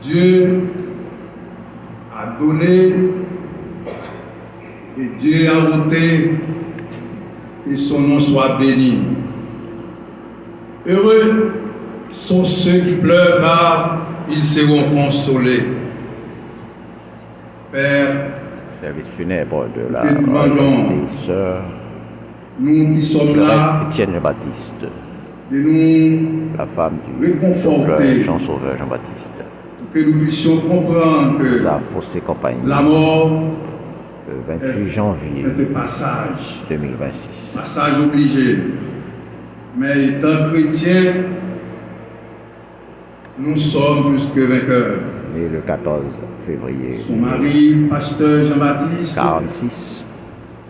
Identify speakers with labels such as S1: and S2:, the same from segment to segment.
S1: Dieu a donné et Dieu a ôté, que son nom soit béni. Heureux sont ceux qui pleurent car ils seront consolés. Père,
S2: service funèbre de la
S1: nous demandons,
S2: sœur
S1: nous qui sommes là,
S2: Étienne Jean-Baptiste,
S1: de nous
S2: la femme du
S1: réconforter,
S2: Jean Sauveur Jean-Baptiste,
S1: pour que nous puissions comprendre que
S2: a faussé compagnie
S1: la mort
S2: le 28 janvier
S1: est un passage,
S2: 2026.
S1: passage obligé. Mais étant chrétiens, nous sommes plus que vainqueurs.
S2: Né le 14 février
S1: Son mari, pasteur Jean-Baptiste,
S2: 46,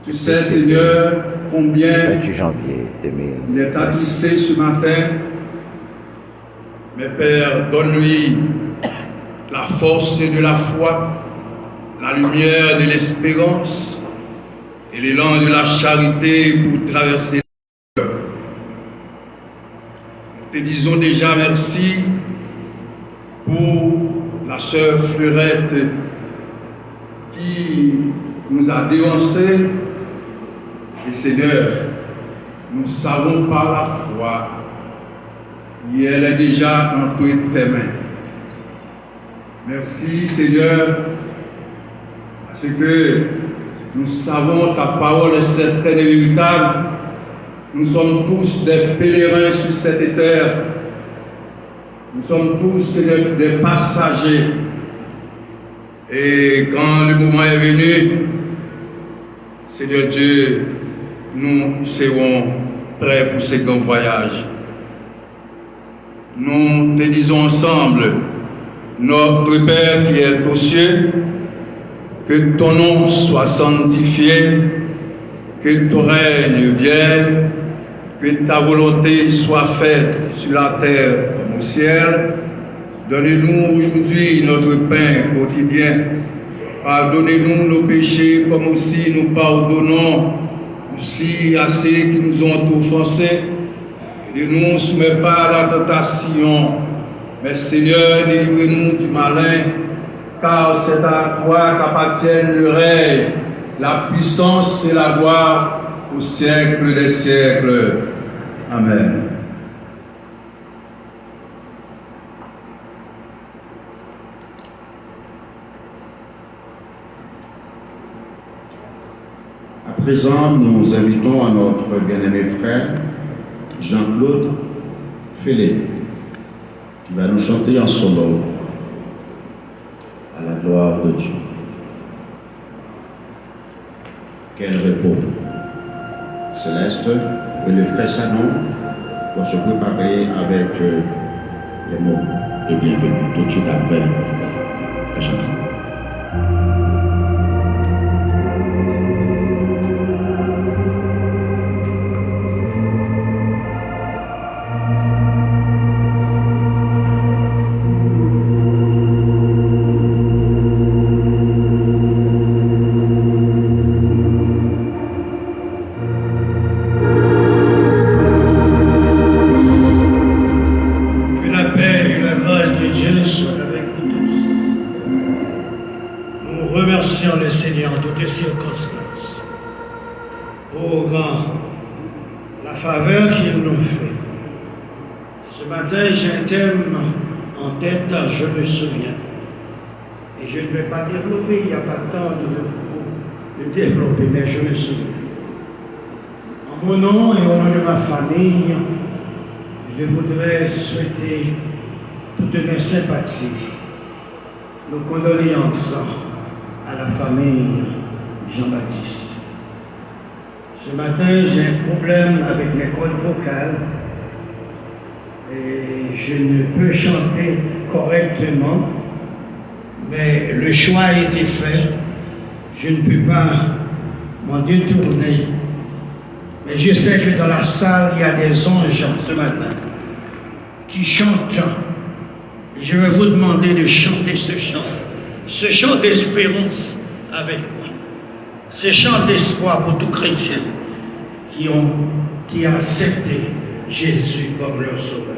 S1: tu sais, Seigneur, combien
S2: 28 janvier
S1: il est attristé
S2: 2026.
S1: ce matin. Mais Père, donne-lui la force de la foi, la lumière de l'espérance et l'élan de la charité pour traverser le cœur. Nous te disons déjà merci pour la sœur Fleurette qui nous a dévancés. Et Seigneur, nous savons par la foi qu'elle est déjà entre tes mains. Merci Seigneur, parce que nous savons ta parole est certaine et véritable. Nous sommes tous des pèlerins sur cette terre. Nous sommes tous des passagers. Et quand le moment est venu, Seigneur Dieu, nous serons prêts pour ce grand voyage. Nous te disons ensemble, notre Père qui est aux cieux, que ton nom soit sanctifié, que ton règne vienne, que ta volonté soit faite sur la terre comme au ciel. Donnez-nous aujourd'hui notre pain quotidien. Pardonnez-nous nos péchés comme aussi nous pardonnons aussi à ceux qui nous ont offensés. Et ne nous soumets pas à la tentation, mais Seigneur, délivrez-nous du malin, car c'est à toi qu'appartiennent le règne, la puissance et la gloire au siècle des siècles. Amen.
S3: À présent, nous invitons à notre bien-aimé frère Jean-Claude Félé, qui va nous chanter en solo à la gloire de Dieu. Quel repos céleste, et le frère Sanon doit se préparer avec les mots de bienvenue tout de suite après la chanson.
S4: Le Seigneur en toutes circonstances pour la faveur qu'il nous fait. Ce matin, j'ai un thème en tête, je me souviens. Et je ne vais pas développer, il n'y a pas de temps de développer, mais je me souviens. En mon nom et au nom de ma famille, je voudrais souhaiter toutes mes sympathies, nos condoléances à la famille Jean-Baptiste. Ce matin, j'ai un problème avec mes cordes vocales et je ne peux chanter correctement, mais le choix a été fait. Je ne peux pas m'en détourner. Mais je sais que dans la salle, il y a des anges ce matin qui chantent. Et je vais vous demander de chanter ce chant d'espérance avec moi, ce chant d'espoir pour tout chrétien qui a accepté Jésus comme leur sauveur.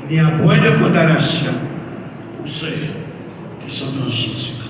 S4: Il n'y a point de condamnation pour pour ceux qui sont en Jésus-Christ.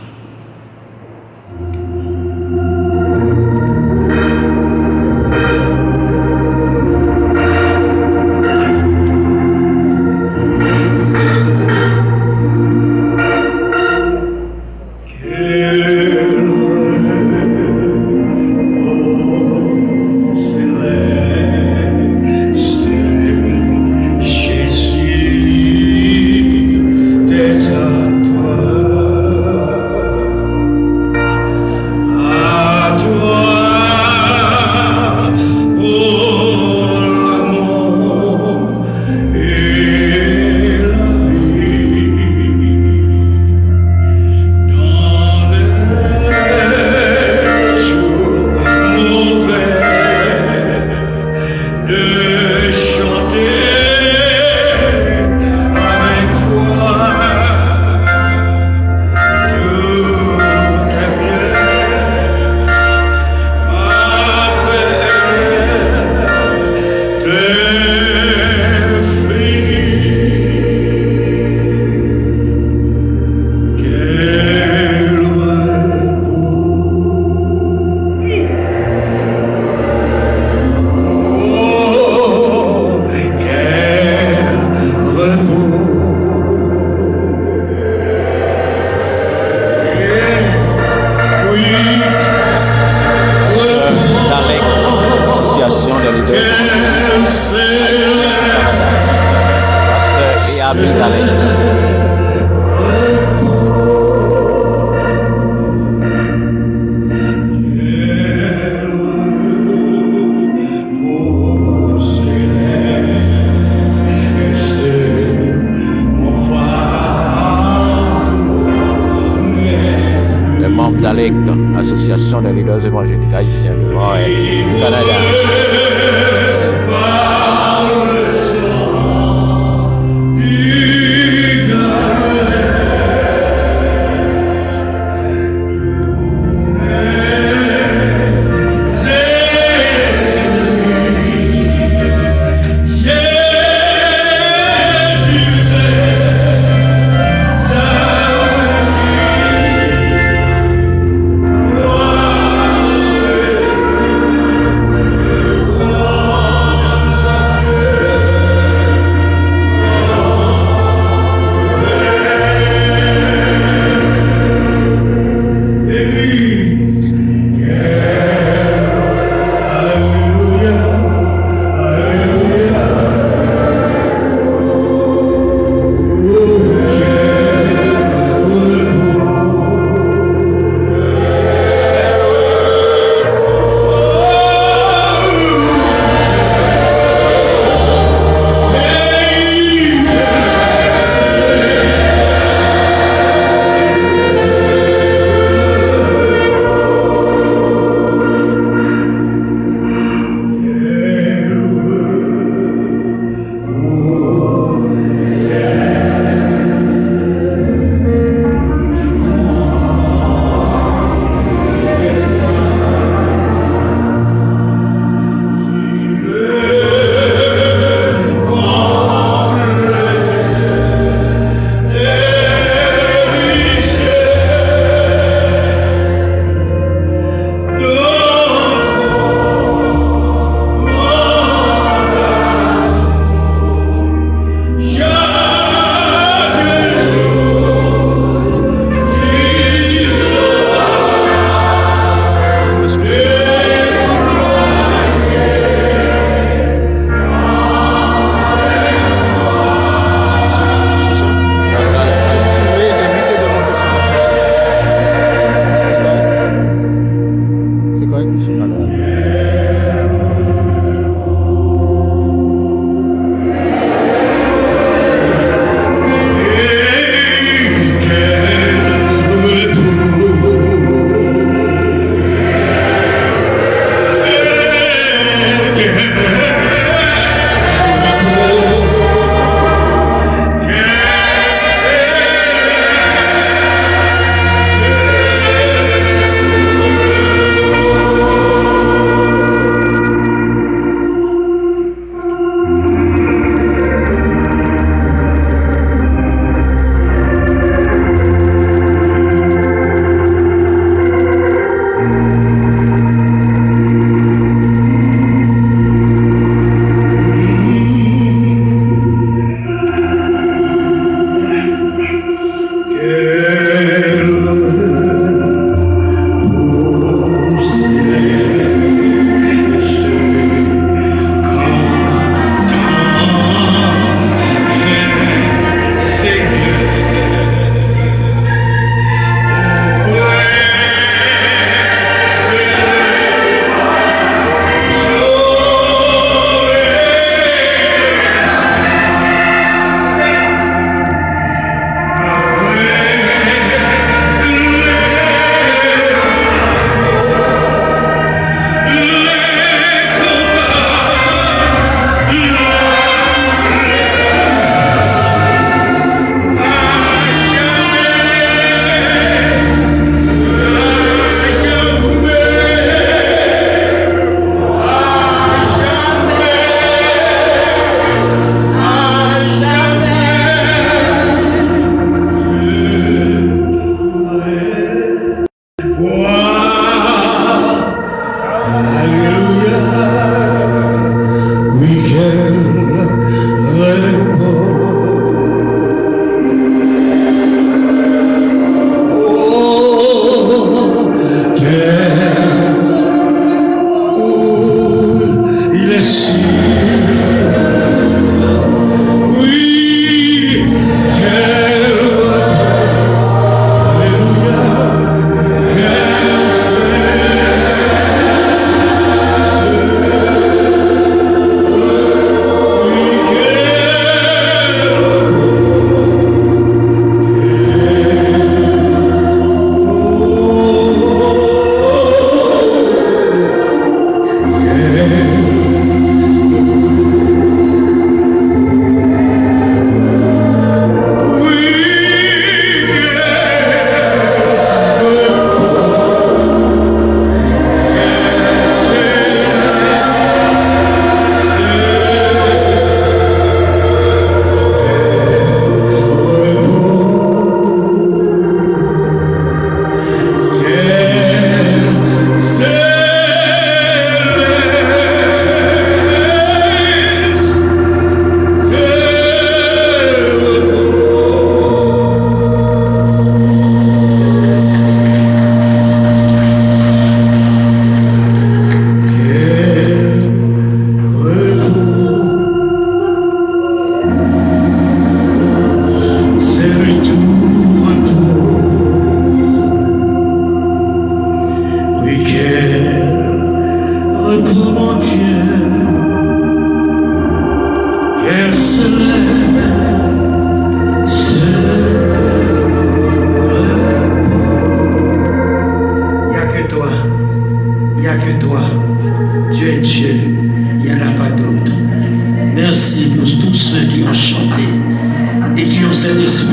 S2: Association des leaders évangéliques haïtiens de Montréal, du Canada.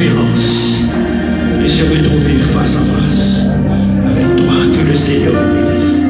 S4: espérance de se retrouver face à face avec toi. Que le Seigneur nous bénisse.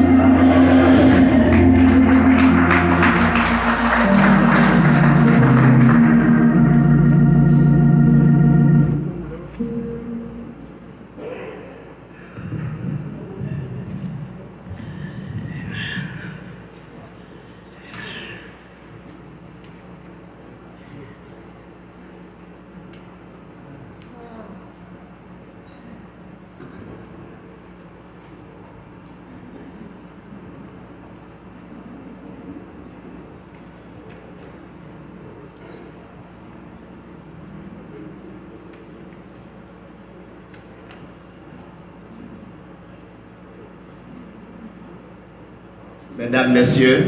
S5: Mesdames, Messieurs,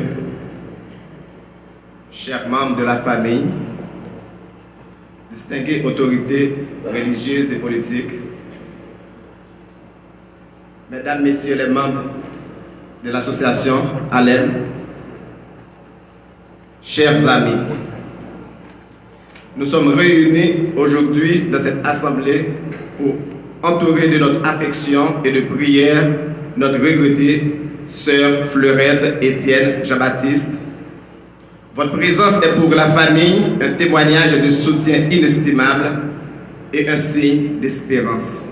S5: chers membres de la famille, distinguées autorités religieuses et politiques, Mesdames, Messieurs les membres de l'association ALEM, chers amis, nous sommes réunis aujourd'hui dans cette assemblée pour entourer de notre affection et de prière notre regrettée Sœur Fleurette Étienne Jean-Baptiste. Votre présence est pour la famille un témoignage de soutien inestimable et un signe d'espérance.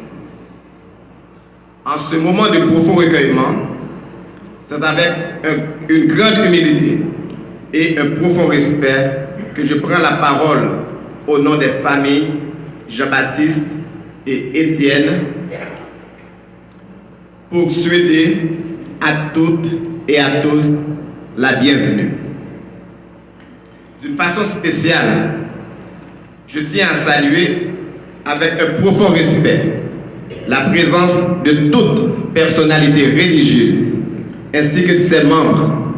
S5: En ce moment de profond recueillement, c'est avec une grande humilité et un profond respect que je prends la parole au nom des familles Jean-Baptiste et Étienne pour souhaiter à toutes et à tous la bienvenue. D'une façon spéciale, je tiens à saluer avec un profond respect la présence de toute personnalité religieuse ainsi que de ses membres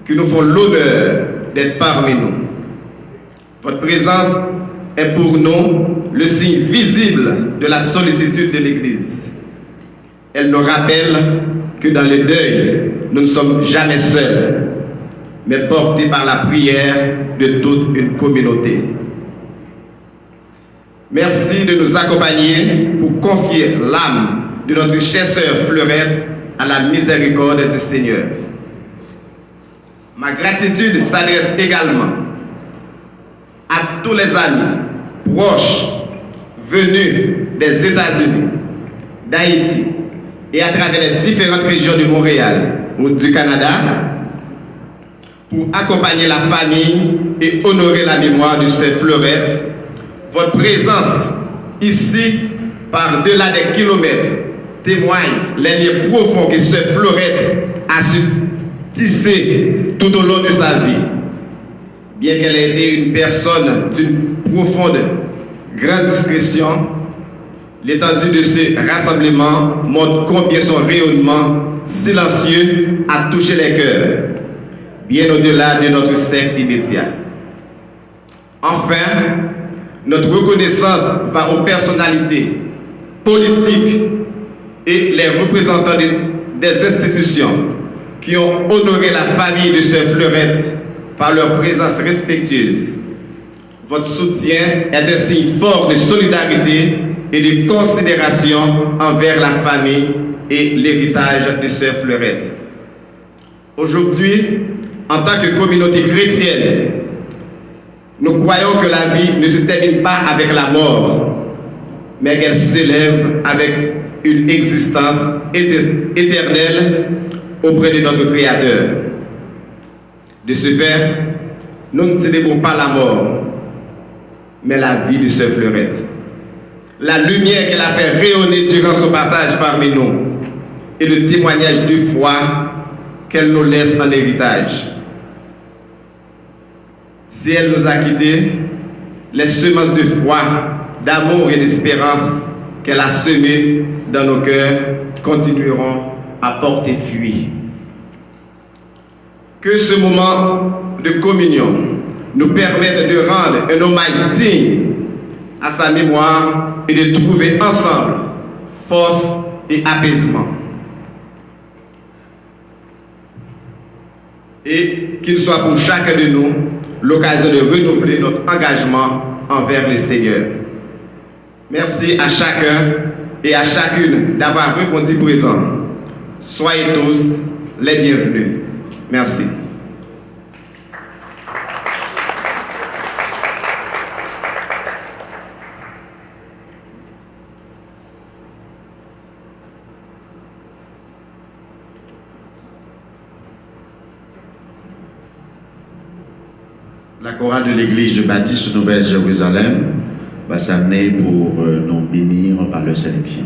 S5: qui nous font l'honneur d'être parmi nous. Votre présence est pour nous le signe visible de la sollicitude de l'Église. Elle nous rappelle que dans le deuil, nous ne sommes jamais seuls, mais portés par la prière de toute une communauté. Merci de nous accompagner pour confier l'âme de notre chère sœur Fleurette à la miséricorde du Seigneur. Ma gratitude s'adresse également à tous les amis, proches, venus des États-Unis, d'Haïti, et à travers les différentes régions de Montréal ou du Canada pour accompagner la famille et honorer la mémoire de Sœur Fleurette. Votre présence ici, par-delà des kilomètres, témoigne les liens profonds que Sœur Fleurette a su tisser tout au long de sa vie. Bien qu'elle ait été une personne d'une profonde, grande discrétion, l'étendue de ce rassemblement montre combien son rayonnement silencieux a touché les cœurs, bien au-delà de notre cercle immédiat. Enfin, notre reconnaissance va aux personnalités politiques et les représentants des institutions qui ont honoré la famille de Sœur Fleurette par leur présence respectueuse. Votre soutien est un signe fort de solidarité et de considération envers la famille et l'héritage de Sœur Fleurette. Aujourd'hui, en tant que communauté chrétienne, nous croyons que la vie ne se termine pas avec la mort, mais qu'elle s'élève avec une existence éternelle auprès de notre Créateur. De ce fait, nous ne célébrons pas la mort, mais la vie de Sœur Fleurette. La lumière qu'elle a fait rayonner durant son partage parmi nous et le témoignage de foi qu'elle nous laisse en héritage. Si elle nous a quittés, les semences de foi, d'amour et d'espérance qu'elle a semées dans nos cœurs continueront à porter fruit. Que ce moment de communion nous permette de rendre un hommage digne à sa mémoire et de trouver ensemble force et apaisement. Et qu'il soit pour chacun de nous l'occasion de renouveler notre engagement envers le Seigneur. Merci à chacun et à chacune d'avoir répondu présent. Soyez tous les bienvenus. Merci.
S3: La chorale de l'église de Baptiste Nouvelle-Jérusalem va s'amener pour nous bénir par leur sélection.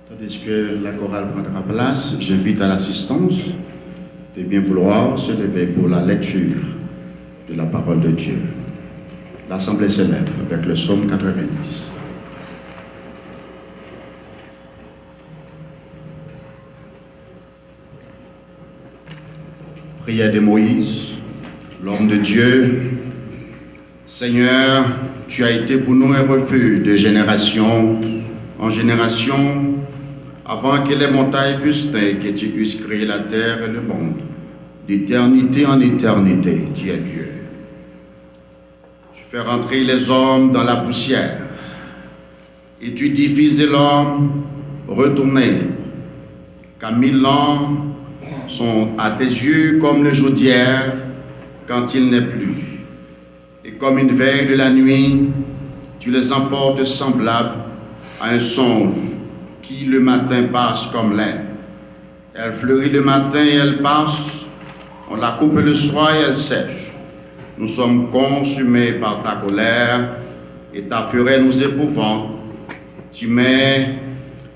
S3: Tandis que la chorale prendra place, j'invite à l'assistance de bien vouloir se lever pour la lecture de la parole de Dieu. L'Assemblée s'élève avec le psaume 90. Prière de Moïse, l'homme de Dieu. Seigneur, tu as été pour nous un refuge de génération en génération, avant que les montagnes fussent et que tu eusses créé la terre et le monde. D'éternité en éternité, tu es Dieu. Tu fais rentrer les hommes dans la poussière et tu divises l'homme retourné, car 1000 ans sont à tes yeux comme le jour d'hier quand il n'est plus. Et comme une veille de la nuit, tu les emportes semblables à un songe qui le matin passe comme l'air. Elle fleurit le matin et elle passe, on la coupe le soir et elle sèche. Nous sommes consumés par ta colère et ta fureur nous épouvante. Tu mets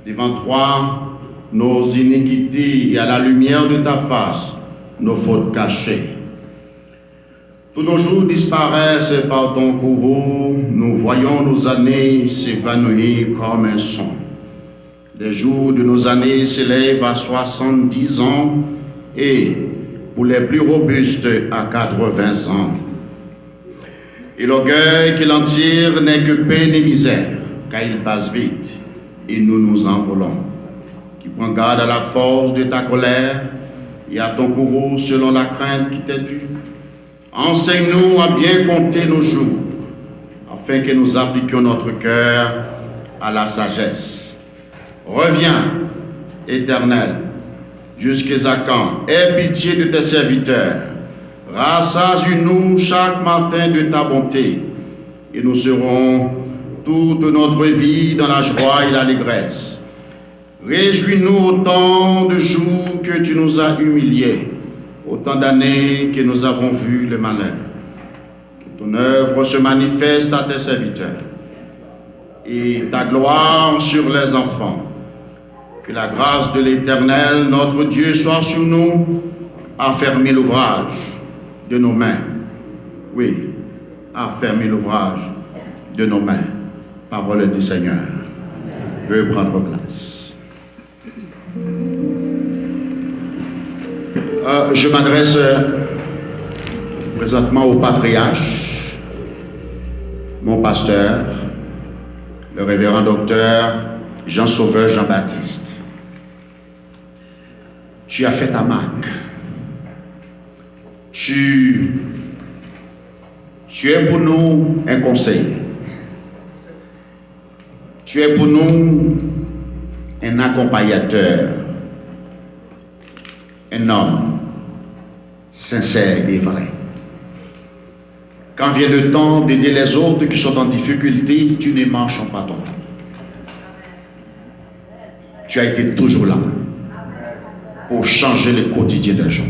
S3: devant toi nos iniquités et à la lumière de ta face nos fautes cachées. Tous nos jours disparaissent par ton courroux, nous voyons nos années s'évanouir comme un son. Les jours de nos années s'élèvent à 70 ans et, pour les plus robustes, à 80 ans. Et l'orgueil qu'il en tire n'est que peine et misère, car il passe vite et nous nous envolons. Qui prend garde à la force de ta colère et à ton courroux selon la crainte qui t'est due. Enseigne-nous à bien compter nos jours, afin que nous appliquions notre cœur à la sagesse. Reviens, Éternel, jusqu'à quand? Aie pitié de tes serviteurs. Rassasie-nous chaque matin de ta bonté, et nous serons toute notre vie dans la joie et l'allégresse. Réjouis-nous autant de jours que tu nous as humiliés, autant d'années que nous avons vu le malheur. Que ton œuvre se manifeste à tes serviteurs et ta gloire sur les enfants. Que la grâce de l'Éternel, notre Dieu, soit sur nous, affermis l'ouvrage de nos mains. Oui, affermis l'ouvrage de nos mains. Parole du Seigneur. Veuillez prendre place. Je m'adresse présentement au patriarche, mon pasteur, le révérend docteur Jean-Sauveur Jean-Baptiste. Tu as fait ta marque. Tu es pour nous un conseiller. Tu es pour nous un accompagnateur, un homme sincère et vrai. Quand vient le temps d'aider les autres qui sont en difficulté, tu ne marches pas ton temps. Tu as été toujours là pour changer le quotidien des gens.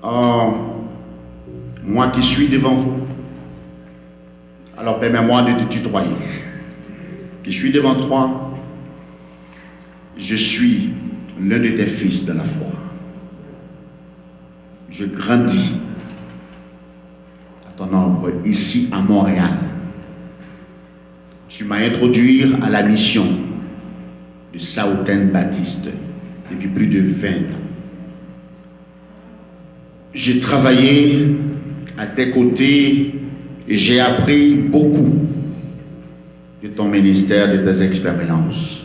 S3: Oh, moi qui suis devant vous, alors permets-moi de te tutoyer. Qui suis devant toi, je suis l'un de tes fils de la foi. Je grandis à ton ombre ici à Montréal. tu m'as introduit à la mission de Southern Baptiste depuis plus de 20 ans. J'ai travaillé à tes côtés et j'ai appris beaucoup de ton ministère, de tes expériences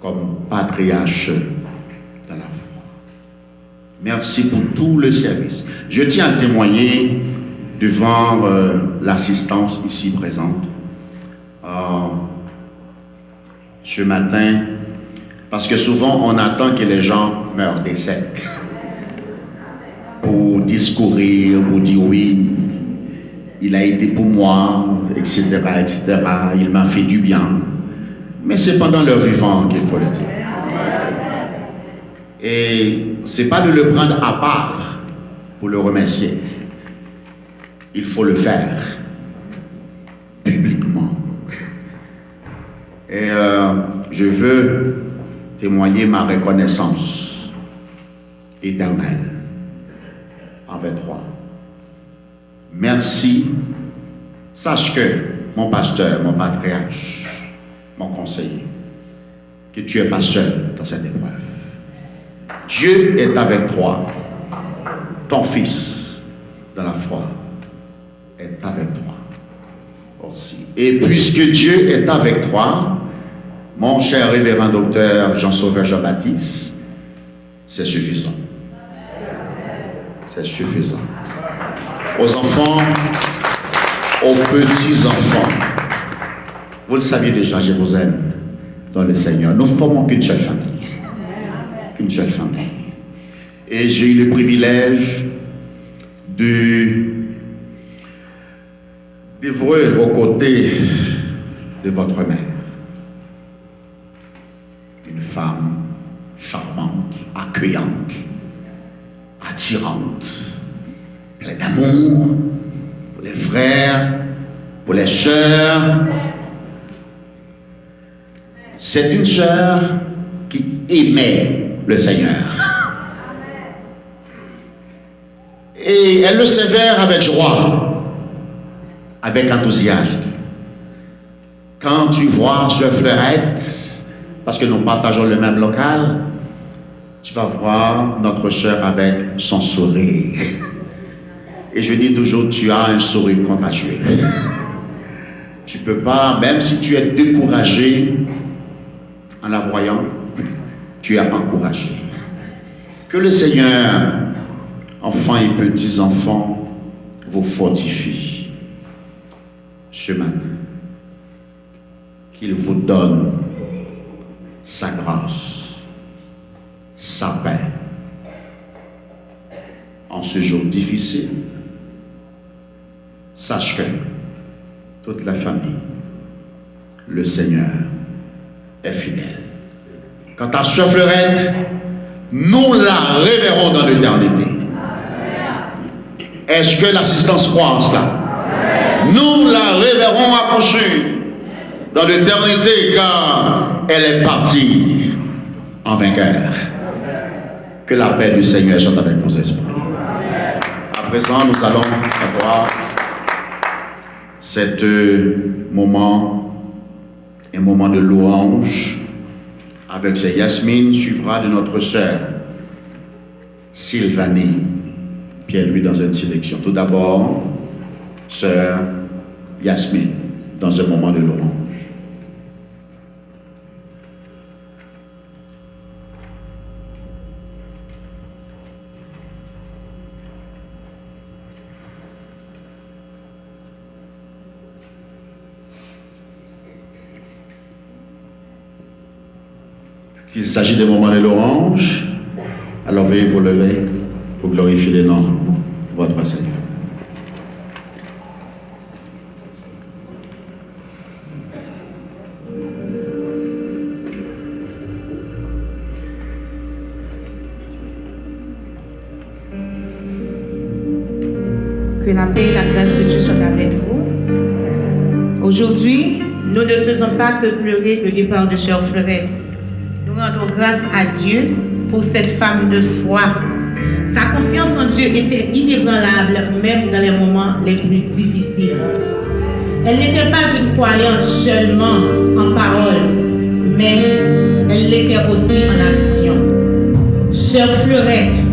S3: comme patriarche de la foi. Merci pour tout le service. Je tiens à témoigner devant l'assistance ici présente ce matin, parce que souvent on attend que les gens meurent des secs pour discourir, pour dire oui, il a été pour moi, etc., etc., il m'a fait du bien. Mais c'est pendant leur vivant qu'il faut le dire. Et c'est pas de le prendre à part pour le remercier. Il faut le faire publiquement. Et je veux témoigner ma reconnaissance éternelle envers toi. Merci. Sache que mon pasteur, mon patriarche, mon conseiller, que tu n'es pas seul dans cette épreuve. Dieu est avec toi. Ton fils dans la foi est avec toi aussi. Et puisque Dieu est avec toi, mon cher révérend docteur Jean-Sauveur Jean-Baptiste, c'est suffisant. C'est suffisant. Aux enfants, aux petits-enfants, vous le saviez déjà, je vous aime dans le Seigneur. Nous formons qu'une seule famille. Qu'une seule famille. Et j'ai eu le privilège d'œuvrer aux côtés de votre mère. Une femme charmante, accueillante, attirante, pleine d'amour pour les frères, pour les sœurs. C'est une sœur qui aimait le Seigneur. Et elle le sévère avec joie, avec enthousiasme. Quand tu vois Sœur Fleurette, parce que nous partageons le même local, tu vas voir notre sœur avec son sourire. Et je dis toujours, tu as un sourire contagieux. Tu peux pas, même si tu es découragé en la voyant, tu es encouragé. Que le Seigneur, enfants et petits-enfants, vous fortifie ce matin. Qu'il vous donne sa grâce, sa paix en ce jour difficile. Sache que toute la famille, le Seigneur est fidèle. Quant à Sœur Fleurette, nous la reverrons dans l'éternité. Est-ce que l'assistance croit en cela? Nous la reverrons accoucher dans l'éternité, car elle est partie en vainqueur. Que la paix du Seigneur soit avec vos esprits. À présent, nous allons avoir un moment de louange avec ces Yasmine, suivra de notre sœur Sylvanie Pierre-Louis dans une sélection. Tout d'abord, sœur Yasmine dans un moment de louange. Qu'il s'agit des moments de louange, alors veuillez vous lever pour glorifier le nom de votre Seigneur.
S6: Que la paix et la grâce de Dieu soient avec vous. Aujourd'hui, nous ne faisons pas que pleurer le départ de Sœur Fleurette. Nous rendons grâce à Dieu pour cette femme de foi. Sa confiance en Dieu était inébranlable, même dans les moments les plus difficiles. Elle n'était pas une croyante seulement en parole, mais elle l'était aussi en action. Sœur Fleurette